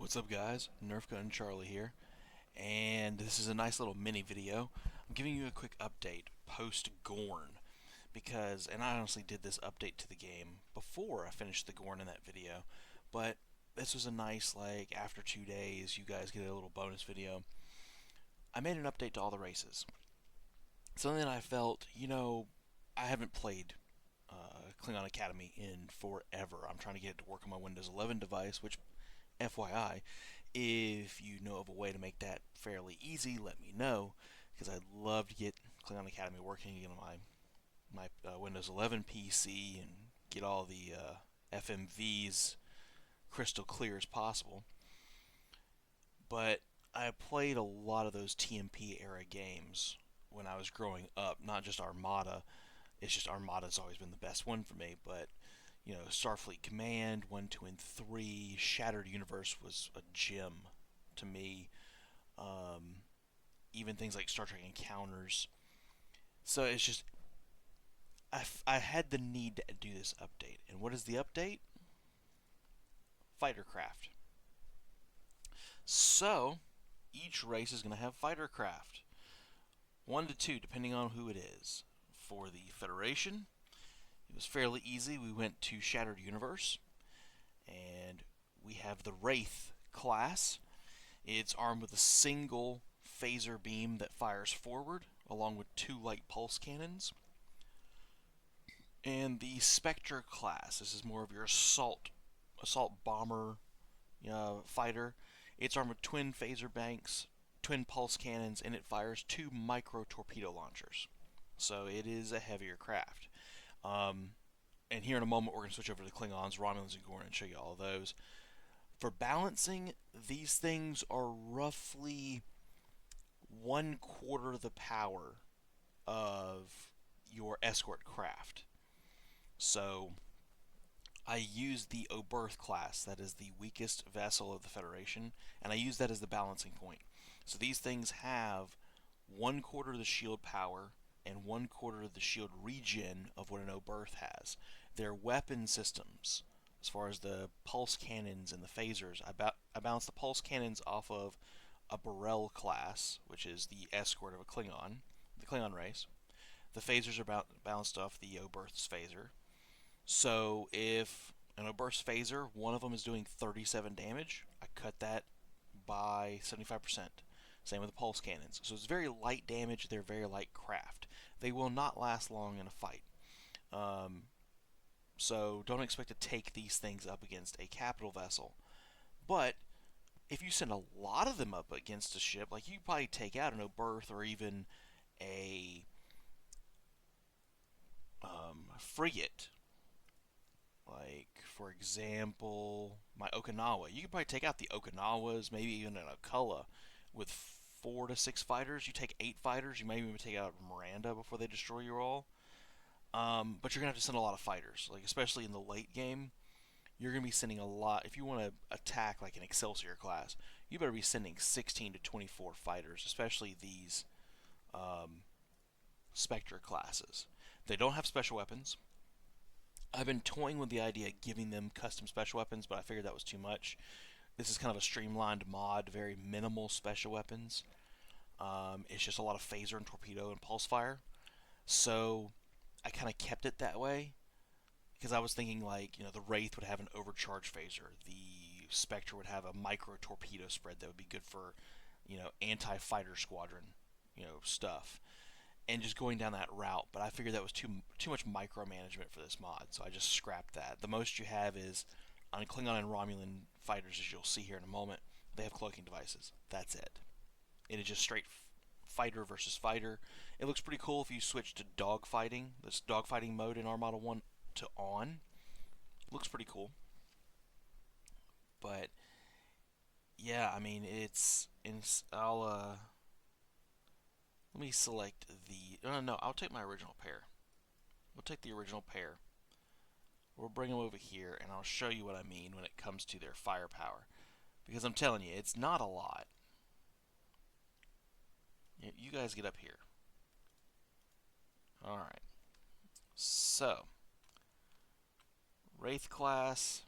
What's up guys, Nerf Gun Charlie here, and this is a nice little mini video. I'm giving you a quick update post-Gorn, and I honestly did this update to the game before I finished the Gorn in that video, but this was a nice, like, after 2 days, you guys get a little bonus video. I made an update to all the races. Something that I felt, I haven't played Klingon Academy in forever. I'm trying to get it to work on my Windows 11 device, which FYI, if you know of a way to make that fairly easy, let me know, because I'd love to get Klingon Academy working again on my Windows 11 PC and get all the FMVs crystal clear as possible. But I played a lot of those TMP era games when I was growing up, not just Armada. It's just Armada's always been the best one for me, but Starfleet Command 1, 2, and 3, Shattered Universe was a gem to me. Even things like Star Trek Encounters. So it's just, I had the need to do this update. And what is the update? Fightercraft. So, each race is going to have Fightercraft. 1 to 2, depending on who it is. For the Federation, it was fairly easy. We went to Shattered Universe, and we have the Wraith class. It's armed with a single phaser beam that fires forward, along with 2 light pulse cannons. And the Spectre class, this is more of your assault bomber fighter. It's armed with twin phaser banks, twin pulse cannons, and it fires 2 micro torpedo launchers. So it is a heavier craft. And here in a moment we're going to switch over to Klingons, Romulans, and Gorn and show you all of those. For balancing, these things are roughly 1/4 the power of your escort craft. So I use the Oberth class, that is the weakest vessel of the Federation, and I use that as the balancing point. So these things have 1/4 the shield power and 1/4 the shield regen of what an Oberth has. Their weapon systems, as far as the pulse cannons and the phasers, I balance the pulse cannons off of a Burrell class, which is the escort of a Klingon, the Klingon race. The phasers are balanced off the Oberth's phaser. So if an Oberth's phaser, one of them is doing 37 damage, I cut that by 75%. Same with the pulse cannons. So it's very light damage, they're very light craft. They will not last long in a fight. So don't expect to take these things up against a capital vessel. But if you send a lot of them up against a ship, like you probably take out an Oberth or even a frigate. Like, for example, my Okinawa. You could probably take out the Okinawas, maybe even an Akulla with 4 to 6 fighters. You take 8 fighters, you may even take out Miranda before they destroy you all. But you're going to have to send a lot of fighters, like especially in the late game. You're going to be sending a lot. If you want to attack like an Excelsior class, you better be sending 16 to 24 fighters, especially these Spectre classes. They don't have special weapons. I've been toying with the idea of giving them custom special weapons, but I figured that was too much. This is kind of a streamlined mod, very minimal special weapons. It's just a lot of phaser and torpedo and pulse fire. So I kind of kept it that way because I was thinking like, the Wraith would have an overcharged phaser. The Spectre would have a micro torpedo spread that would be good for, anti-fighter squadron, stuff. And just going down that route, but I figured that was too much micromanagement for this mod, so I just scrapped that. The most you have is on Klingon and Romulan fighters, as you'll see here in a moment, they have cloaking devices. That's it. It is just straight fighter versus fighter. It looks pretty cool if you switch to dogfighting, this dogfighting mode in Armada 1 to on. It looks pretty cool. But yeah, I mean, let me select the... No, I'll take my original pair. We'll take the original pair. We'll bring them over here, and I'll show you what I mean when it comes to their firepower. Because I'm telling you, it's not a lot. You guys get up here. Alright. So, Wraith class.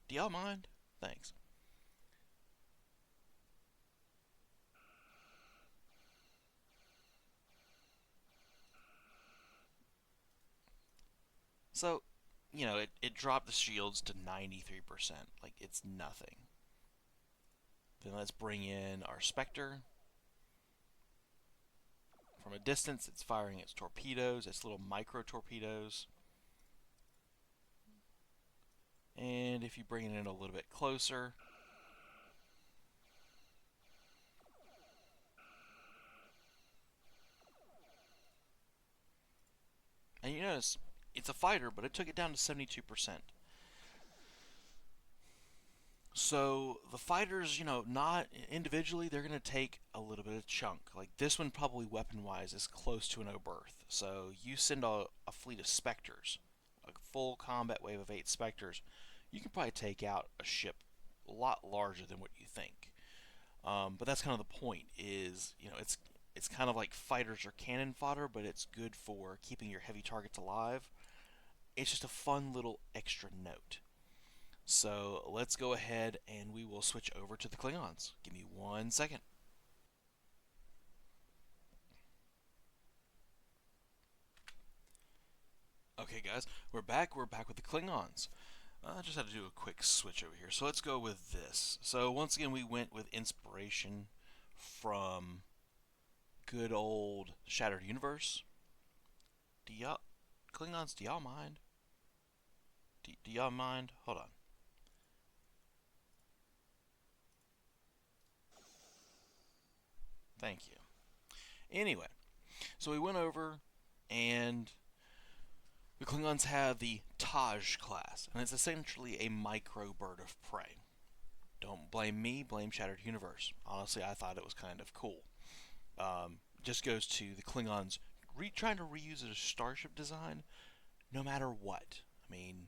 Do y'all mind? Thanks. So, it dropped the shields to 93%. Like, it's nothing. Then let's bring in our Spectre. From a distance, it's firing its torpedoes, its little micro torpedoes. And if you bring it in a little bit closer, and you notice it's a fighter, but it took it down to 72%. So the fighters, not individually, they're going to take a little bit of chunk. Like this one, probably weapon wise, is close to an Oberth. So you send a fleet of Spectres, a full combat wave of 8 Spectres, you can probably take out a ship a lot larger than what you think. But that's kind of the point. Is it's kind of like fighters or cannon fodder, but it's good for keeping your heavy targets alive. It's just a fun little extra note. So let's go ahead and we will switch over to the Klingons. Give me 1 second. Okay, guys, we're back. We're back with the Klingons. I just had to do a quick switch over here. So let's go with this. So once again, we went with inspiration from good old Shattered Universe. Do y'all Klingons? Do y'all mind? Do y'all mind? Hold on. Thank you. Anyway, so we went over, and the Klingons have the Taj class, and it's essentially a micro bird of prey. Don't blame me, blame Shattered Universe. Honestly, I thought it was kind of cool. Just goes to the Klingons trying to reuse a starship design no matter what. I mean,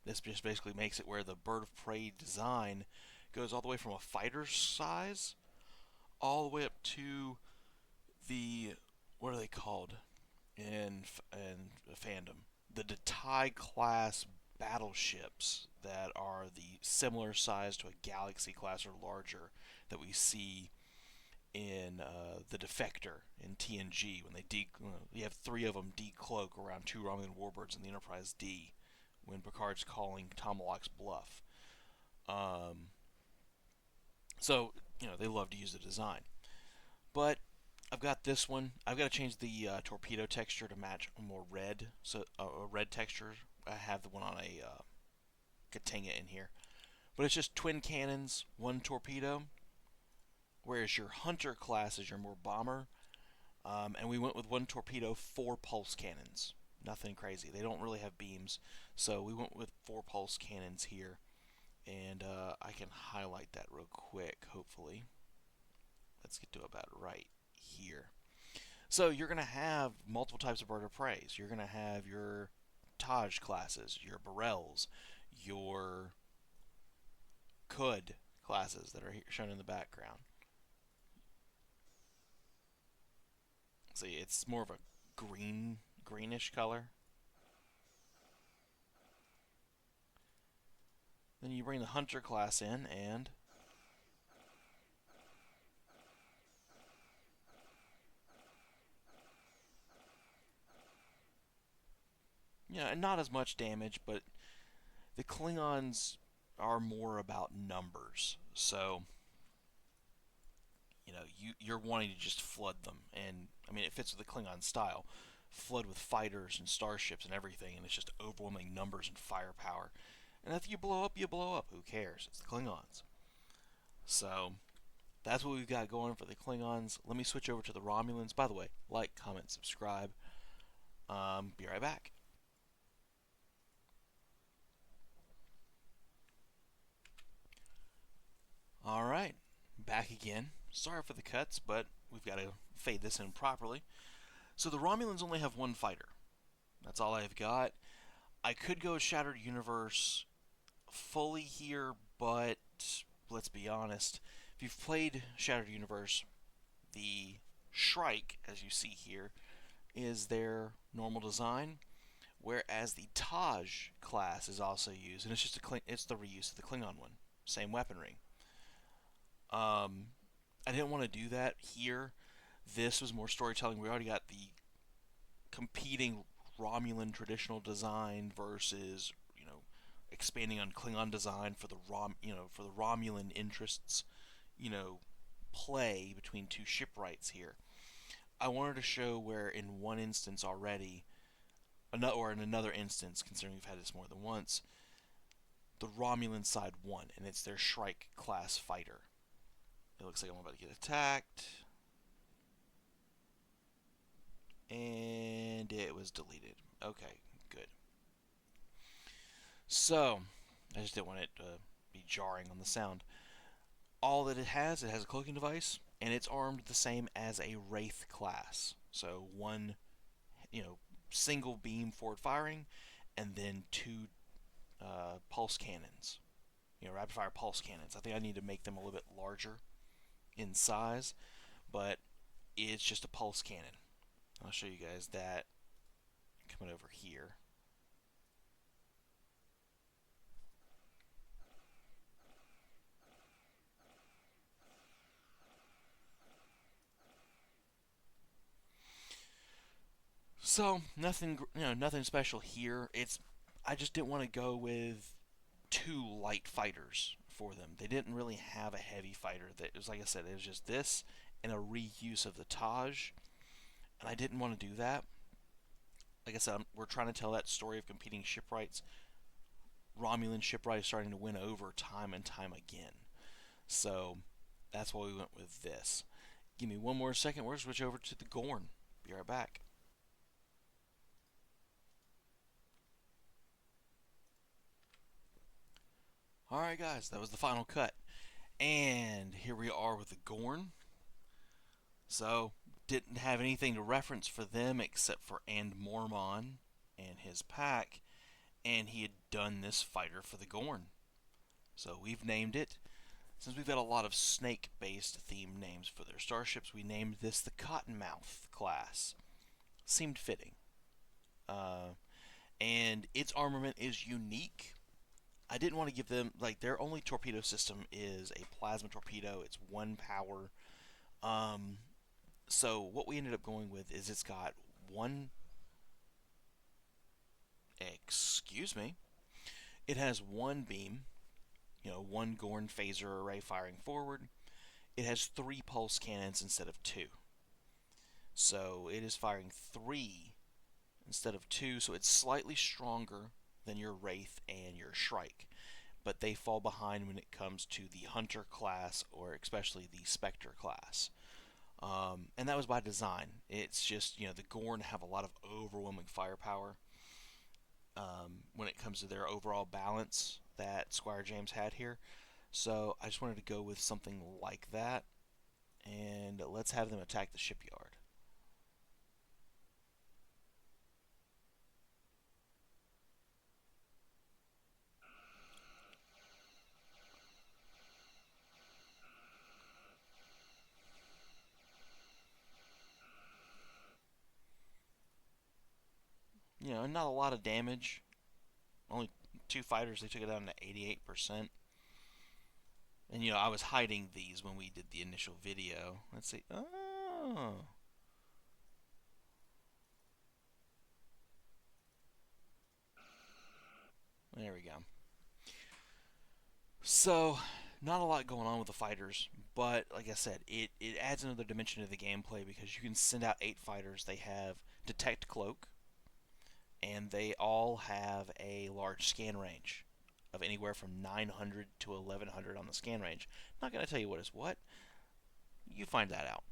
this just basically makes it where the bird of prey design goes all the way from a fighter's size all the way up to the, what are they called in fandom? The Datai class battleships that are the similar size to a Galaxy class or larger that we see in the Defector in TNG when you have 3 of them decloak around 2 Romulan warbirds in the Enterprise D when Picard's calling Tomalak's bluff. Um, so they love to use the design, but I've got this one. I've got to change the torpedo texture to match a more red, so a red texture. I have the one on a Katinga in here, but it's just twin cannons, 1 torpedo. Whereas your Hunter class is your more bomber, and we went with 1 torpedo, 4 pulse cannons. Nothing crazy. They don't really have beams, so we went with 4 pulse cannons here, and I can highlight that real quick. Hopefully, let's get to about right here. So you're going to have multiple types of bird of prey. You're going to have your Taj classes, your Burrells, your Khud classes that are shown in the background. See, it's more of a greenish color. Then you bring the Hunter class in, and not as much damage, but the Klingons are more about numbers. So, you're wanting to just flood them, and I mean it fits with the Klingon style. Flood with fighters and starships and everything, and it's just overwhelming numbers and firepower. And if you blow up, you blow up. Who cares? It's the Klingons. So, that's what we've got going for the Klingons. Let me switch over to the Romulans. By the way, like, comment, subscribe. Be right back. Alright, back again. Sorry for the cuts, but we've got to fade this in properly. So the Romulans only have 1 fighter. That's all I've got. I could go Shattered Universe fully here, but let's be honest. If you've played Shattered Universe, the Shrike, as you see here, is their normal design. Whereas the Taj class is also used, and it's just it's the reuse of the Klingon one, same weaponry. Um, I didn't want to do that here. This was more storytelling. We already got the competing Romulan traditional design versus expanding on Klingon design for the for the Romulan interests. You know, play between two shipwrights here. I wanted to show where in one instance already, or in another instance, considering we've had this more than once, the Romulan side won, and it's their Shrike class fighter. It looks like I'm about to get attacked. And it was deleted. Okay, good. So, I just didn't want it to be jarring on the sound. All that it has a cloaking device, and it's armed the same as a Wraith class. So one, single beam forward firing, and then two pulse cannons. Rapid fire pulse cannons. I think I need to make them a little bit larger in size, but it's just a pulse cannon. I'll show you guys that coming over here. So nothing, nothing special here. I just didn't want to go with two light fighters for them. They didn't really have a heavy fighter. That was, like I said, it was just this and a reuse of the Taj, and I didn't want to do that. Like I said, we're trying to tell that story of competing shipwrights. Romulan shipwright is starting to win over time and time again. So that's why we went with this. Give me one more second. We're going to switch over to the Gorn. Be right back. Alright guys, that was the final cut. And here we are with the Gorn. So, didn't have anything to reference for them except for And Mormon and his pack. And he had done this fighter for the Gorn. So we've named it. Since we've got a lot of snake-based themed names for their starships, we named this the Cottonmouth class. Seemed fitting. And its armament is unique. I didn't want to give them, their only torpedo system is a plasma torpedo. It's one power. So what we ended up going with is it's got one. Excuse me. It has one beam, one Gorn phaser array firing forward. It has 3 pulse cannons instead of 2. So it is firing 3 instead of 2, so it's slightly stronger than your Wraith and your Shrike. But they fall behind when it comes to the Hunter class, or especially the Spectre class. And that was by design. It's just, the Gorn have a lot of overwhelming firepower when it comes to their overall balance that Squire James had here. So I just wanted to go with something like that. And let's have them attack the shipyard. Not a lot of damage. Only 2 fighters, they took it down to 88%. And, I was hiding these when we did the initial video. Let's see. Oh. There we go. So, not a lot going on with the fighters, but like I said, it adds another dimension to the gameplay because you can send out 8 fighters. They have Detect Cloak, and they all have a large scan range of anywhere from 900 to 1100 on the scan range. Not going to tell you what is what. You find that out.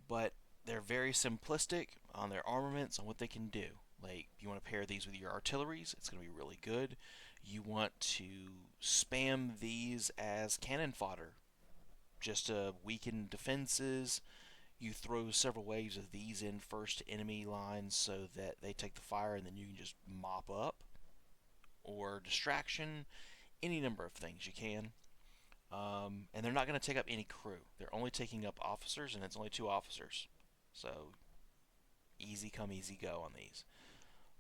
But they're very simplistic on their armaments, on what they can do. Like, you want to pair these with your artilleries, it's going to be really good. You want to spam these as cannon fodder, just to weaken defenses. You throw several waves of these in first to enemy lines so that they take the fire and then you can just mop up. Or distraction, any number of things you can. And they're not going to take up any crew. They're only taking up officers, and it's only 2 officers. So, easy come, easy go on these.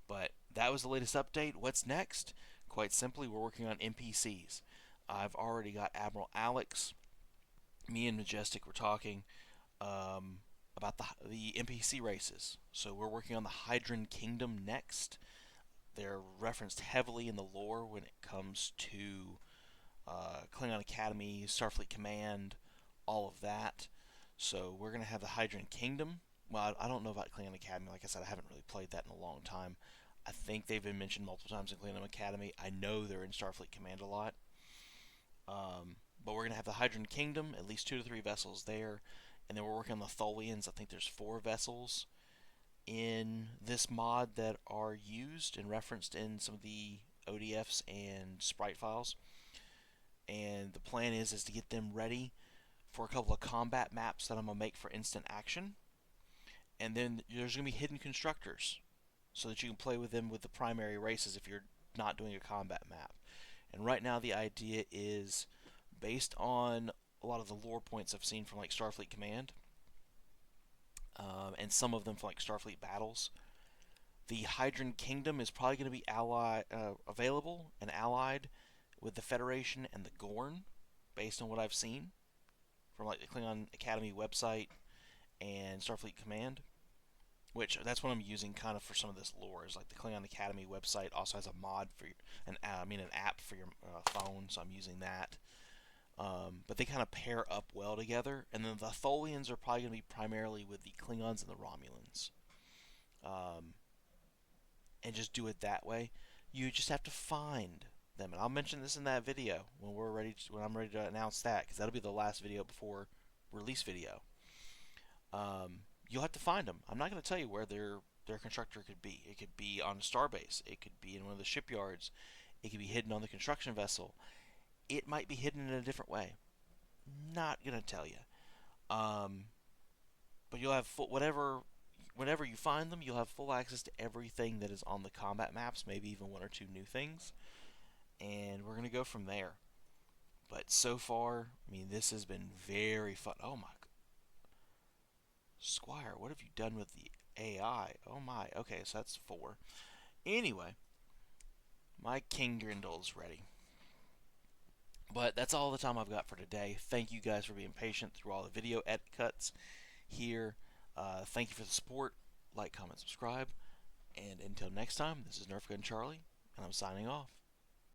But that was the latest update. What's next? Quite simply, we're working on NPCs. I've already got Admiral Alex. Me and Majestic were talking about the NPC races. So we're working on the Hydran Kingdom next. They're referenced heavily in the lore when it comes to Klingon Academy, Starfleet Command, all of that. So we're going to have the Hydran Kingdom. Well, I don't know about Klingon Academy. Like I said, I haven't really played that in a long time. I think they've been mentioned multiple times in Klingon Academy. I know they're in Starfleet Command a lot. But we're going to have the Hydran Kingdom, at least 2 to 3 vessels there. And then we're working on the Tholians. I think there's 4 vessels in this mod that are used and referenced in some of the ODFs and sprite files. And the plan is to get them ready for a couple of combat maps that I'm going to make for instant action. And then there's going to be hidden constructors so that you can play with them with the primary races if you're not doing a combat map. And right now the idea is based on a lot of the lore points I've seen from like Starfleet Command, and some of them from like Starfleet Battles. The Hydran Kingdom is probably going to be available and allied with the Federation and the Gorn, based on what I've seen from like the Klingon Academy website and Starfleet Command. Which that's what I'm using kind of for some of this lore. Is like the Klingon Academy website also has a mod for an app for your phone, so I'm using that. But they kind of pair up well together. And then the Tholians are probably going to be primarily with the Klingons and the Romulans. And just do it that way. You just have to find them, and I'll mention this in that video when I'm ready to announce that, because that'll be the last video before release video. You'll have to find them. I'm not going to tell you where their constructor could be. It could be on a starbase. It could be in one of the shipyards. It could be hidden on the construction vessel. It might be hidden in a different way. Not going to tell you. But you'll have whenever you find them, you'll have full access to everything that is on the combat maps, maybe even 1 or 2 new things. And we're going to go from there. But so far, I mean, this has been very fun. Oh my. Squire, what have you done with the AI? Oh my. Okay, so that's 4. Anyway, my King Grindle's ready. But that's all the time I've got for today. Thank you guys for being patient through all the video edit cuts here. Thank you for the support. Like, comment, subscribe. And until next time, this is Nerf Gun Charlie, and I'm signing off.